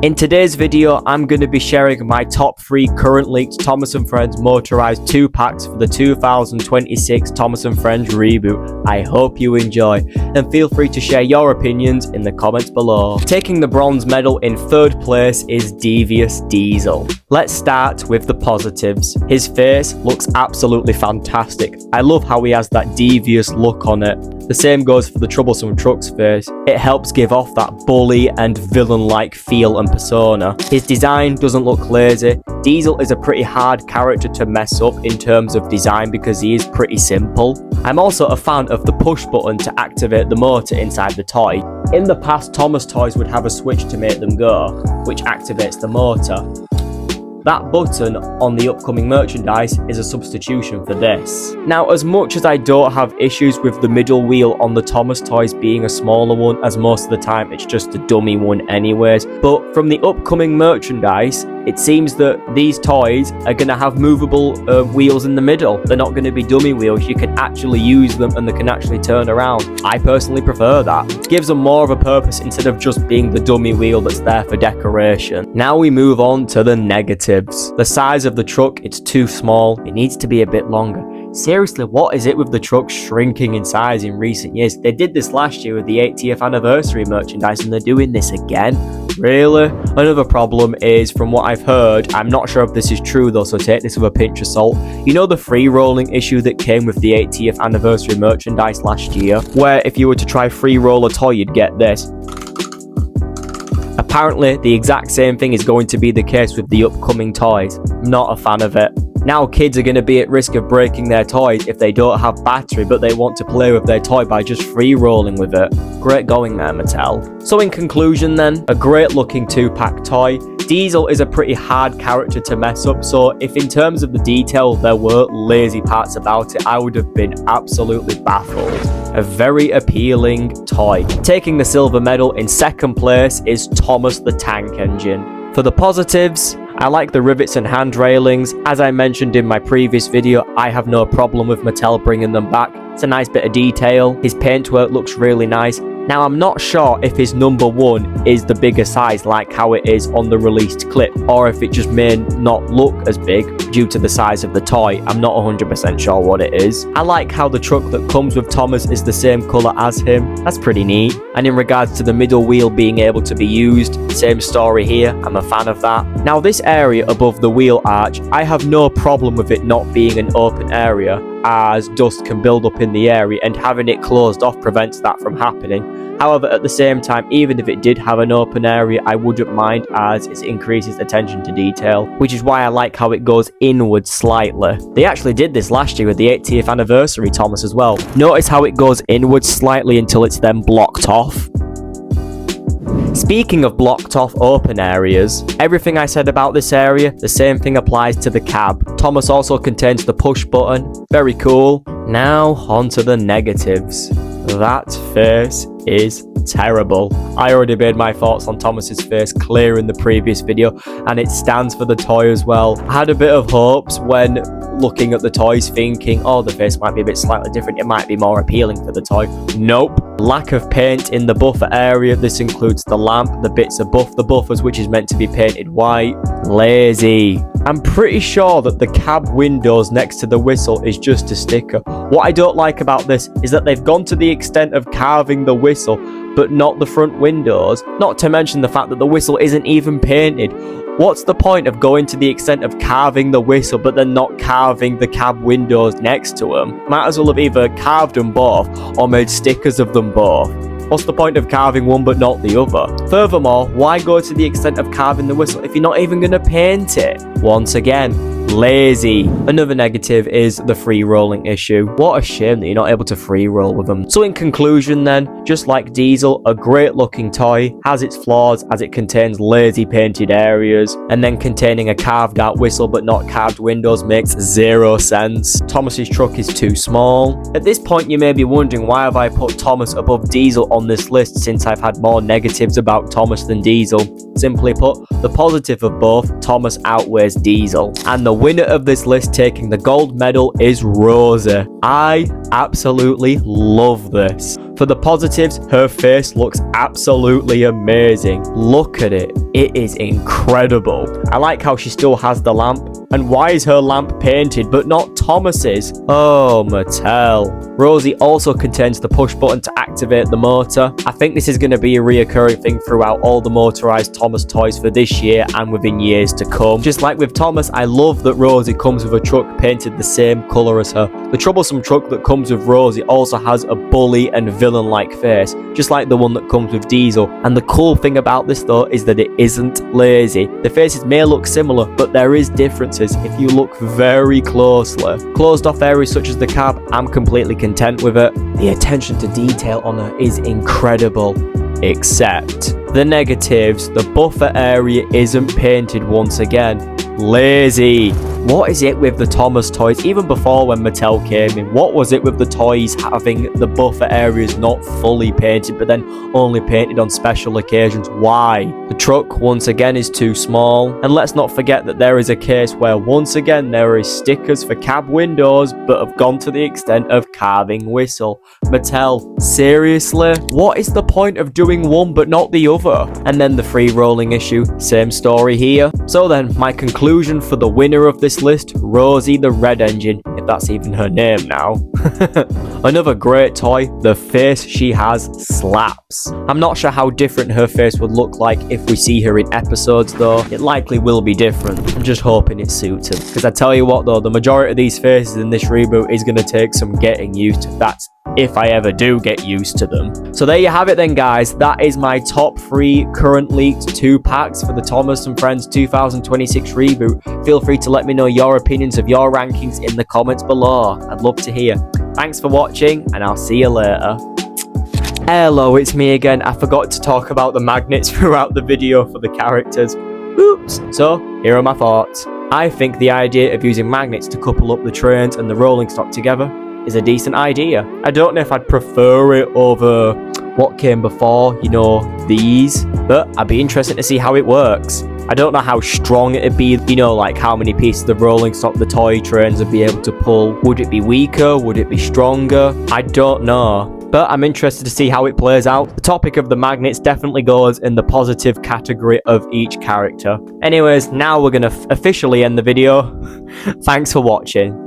In today's video, I'm going to be sharing my top 3 current leaked Thomas & Friends Motorised 2-packs for the 2026 Thomas & Friends reboot. I hope you enjoy, and feel free to share your opinions in the comments below. Taking the bronze medal in 3rd place is Devious Diesel. Let's start with the positives. His face looks absolutely fantastic. I love how he has that devious look on it. The same goes for the Troublesome Truck's face. It helps give off that bully and villain-like feel and persona. His design doesn't look lazy. Diesel is a pretty hard character to mess up in terms of design because he is pretty simple. I'm also a fan of the push button to activate the motor inside the toy. In the past, Thomas toys would have a switch to make them go, which activates the motor. That button on the upcoming merchandise is a substitution for this. Now, as much as I don't have issues with the middle wheel on the Thomas toys being a smaller one, as most of the time it's just a dummy one anyways, but from the upcoming merchandise, it seems that these toys are going to have movable wheels in the middle. They're not going to be dummy wheels. You can actually use them and they can actually turn around. I personally prefer that. It gives them more of a purpose instead of just being the dummy wheel that's there for decoration. Now we move on to the negatives. The size of the truck, it's too small. It needs to be a bit longer. Seriously, what is it with the truck shrinking in size in recent years? They did this last year with the 80th anniversary merchandise and they're doing this again? Really? Another problem is, from what I've heard, I'm not sure if this is true though, so take this with a pinch of salt. You know the free rolling issue that came with the 80th anniversary merchandise last year? Where if you were to try free roll a toy, you'd get this. Apparently, the exact same thing is going to be the case with the upcoming toys. Not a fan of it. Now kids are going to be at risk of breaking their toys if they don't have battery but they want to play with their toy by just free rolling with it. Great going there, Mattel. So in conclusion then, a great looking 2-pack toy. Diesel is a pretty hard character to mess up, so if in terms of the detail there were lazy parts about it, I would have been absolutely baffled. A very appealing toy. Taking the silver medal in 2nd place is Thomas the Tank Engine. For the positives, I like the rivets and hand railings. As I mentioned in my previous video, I have no problem with Mattel bringing them back. It's a nice bit of detail. His paintwork looks really nice. Now, I'm not sure if his number 1 is the bigger size like how it is on the released clip, or if it just may not look as big due to the size of the toy. I'm not 100% sure what it is. I like how the truck that comes with Thomas is the same colour as him. That's pretty neat. And in regards to the middle wheel being able to be used, same story here. I'm a fan of that. Now, this area above the wheel arch, I have no problem with it not being an open area, as dust can build up in the area and having it closed off prevents that from happening. However, at the same time, even if it did have an open area, I wouldn't mind, as it increases attention to detail, which is why I like how it goes inward slightly. They actually did this last year with the 80th anniversary Thomas as well. Notice how it goes inward slightly until it's then blocked off. Speaking of blocked off open areas, everything I said about this area, the same thing applies to the cab. Thomas also contains the push button. Very cool. Now onto the negatives. That face is terrible. I already made my thoughts on Thomas's face clear in the previous video, and it stands for the toy as well. I had a bit of hopes when looking at the toys, thinking, oh, the face might be a bit slightly different, it might be more appealing for the toy. Nope. Lack of paint in the buffer area. This includes the lamp, the bits above the buffers, which is meant to be painted white. Lazy. I'm pretty sure that the cab windows next to the whistle is just a sticker. What I don't like about this is that they've gone to the extent of carving the whistle, but not the front windows, not to mention the fact that the whistle isn't even painted. What's the point of going to the extent of carving the whistle but then not carving the cab windows next to them? Might as well have either carved them both or made stickers of them both. What's the point of carving one but not the other? Furthermore, why go to the extent of carving the whistle if you're not even going to paint it? Once again, lazy. Another negative is the free rolling issue. What a shame that you're not able to free roll with them. So in conclusion then, just like Diesel, a great looking toy, has its flaws as it contains lazy painted areas, and then containing a carved out whistle but not carved windows makes 0 sense. Thomas's truck is too small. At this point you may be wondering, why have I put Thomas above Diesel on this list since I've had more negatives about Thomas than Diesel? Simply put, the positive of both, Thomas outweighs Diesel. And the winner of this list taking the gold medal is Rosie. I absolutely love this. For the positives, her face looks absolutely amazing. Look at it. It is incredible. I like how she still has the lamp. And why is her lamp painted but not Thomas's? Oh, Mattel. Rosie also contains the push button to activate the motor. I think this is going to be a reoccurring thing throughout all the motorized Thomas toys for this year and within years to come. Just like with Thomas, I love that Rosie comes with a truck painted the same colour as her. The troublesome truck that comes with Rosie also has a bully and villain-like face, just like the one that comes with Diesel. And the cool thing about this though is that it isn't lazy. The faces may look similar, but there is differences if you look very closely. Closed off areas such as the cab, I'm completely content with it. The attention to detail on her is incredible. Except the negatives, the buffer area isn't painted once again. Lazy. What is it with the Thomas toys? Even before when Mattel came in, what was it with the toys having the buffer areas not fully painted but then only painted on special occasions? Why? The truck once again is too small. And let's not forget that there is a case where once again there is stickers for cab windows but have gone to the extent of carving whistle. Mattel, seriously? What is the point of doing one but not the other? And then the free rolling issue, same story here. So then, my conclusion for the winner of this list, Rosie the Red Engine, if that's even her name now. Another great toy. The face she has slaps. I'm not sure how different her face would look like if we see her in episodes though. It likely will be different. I'm just hoping it suits her. Because I tell you what though, the majority of these faces in this reboot is going to take some getting used to. That's if I ever do get used to them. So there you have it then guys, that is my top 3 current leaked 2 packs for the Thomas and Friends 2026 reboot. Feel free to let me know your opinions of your rankings in the comments below. I'd love to hear. Thanks for watching and I'll see you later. Hello, it's me again. I forgot to talk about the magnets throughout the video for the characters. Oops. So here are my thoughts. I think the idea of using magnets to couple up the trains and the rolling stock together is a decent idea. I don't know if I'd prefer it over what came before, you know, these, but I'd be interested to see how it works. I don't know how strong it'd be, you know, like how many pieces of rolling stock the toy trains would be able to pull. Would it be weaker? Would it be stronger? I don't know. But I'm interested to see how it plays out. The topic of the magnets definitely goes in the positive category of each character. Anyways, now we're going to officially end the video. Thanks for watching.